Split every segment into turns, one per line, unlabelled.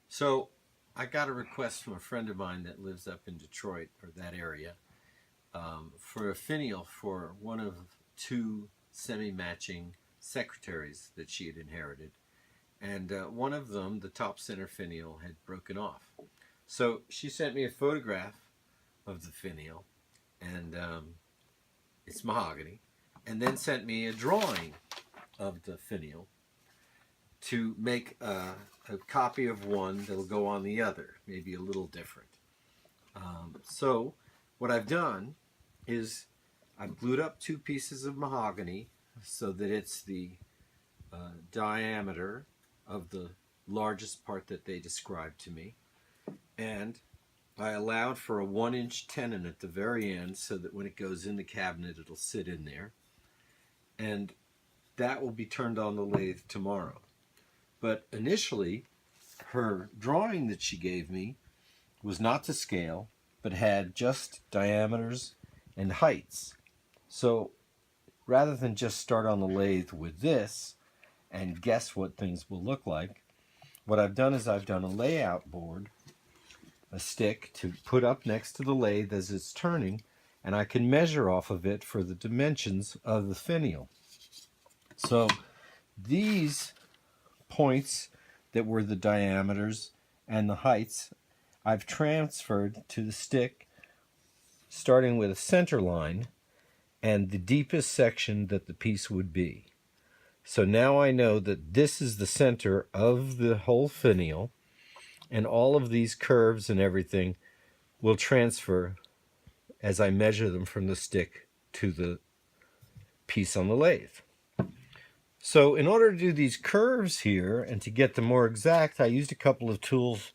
So I got a request from a friend of mine that lives up in Detroit or that area for a finial for one of two semi-matching secretaries that she had inherited. And one of them, the top center finial, had broken off. So she sent me a photograph of the finial, and it's mahogany, and then sent me a drawing of the finial to make a copy of one that'll go on the other, maybe a little different. So what I've done is I've glued up two pieces of mahogany so that it's the diameter of the largest part that they described to me, and I allowed for a 1-inch tenon at the very end so that when it goes in the cabinet it'll sit in there, and that will be turned on the lathe tomorrow. But initially her drawing that she gave me was not to scale, but had just diameters and heights. So rather than just start on the lathe with this and guess what things will look like, what I've done is I've done a layout board, a stick to put up next to the lathe as it's turning, and I can measure off of it for the dimensions of the finial. So these points that were the diameters and the heights I've transferred to the stick, starting with a center line and the deepest section that the piece would be. So now I know that this is the center of the whole finial, and all of these curves and everything will transfer as I measure them from the stick to the piece on the lathe. So in order to do these curves here and to get them more exact, I used a couple of tools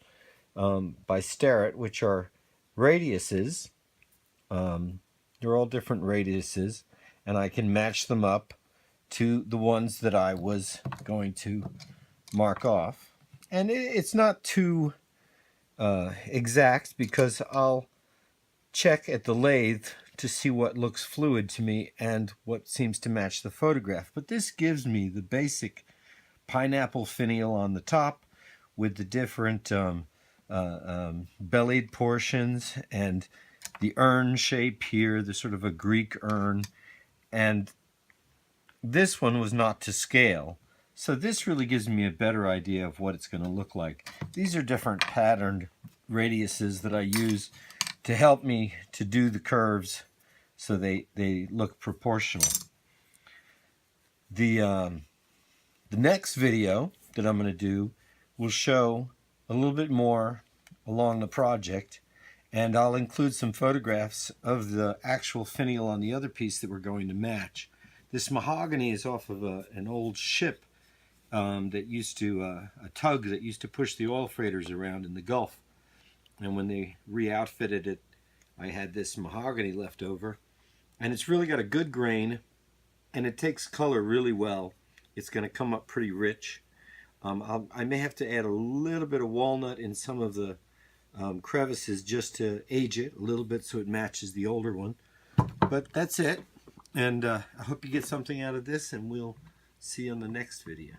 by Starrett, which are radiuses. They're all different radiuses, and I can match them up to the ones that I was going to mark off. And it's not too exact, because I'll check at the lathe to see what looks fluid to me and what seems to match the photograph. But this gives me the basic pineapple finial on the top with the different bellied portions and the urn shape here, the sort of a Greek urn. And this one was not to scale, so this really gives me a better idea of what it's going to look like. These are different patterned radiuses that I use to help me to do the curves so they look proportional. The next video that I'm going to do will show a little bit more along the project, and I'll include some photographs of the actual finial on the other piece that we're going to match. This mahogany is off of an old ship that used to, a tug that used to push the oil freighters around in the Gulf. And when they re-outfitted it, I had this mahogany left over. And it's really got a good grain, and it takes color really well. It's going to come up pretty rich. I may have to add a little bit of walnut in some of the crevices just to age it a little bit so it matches the older one. But that's it. And I hope you get something out of this, and we'll see you on the next video.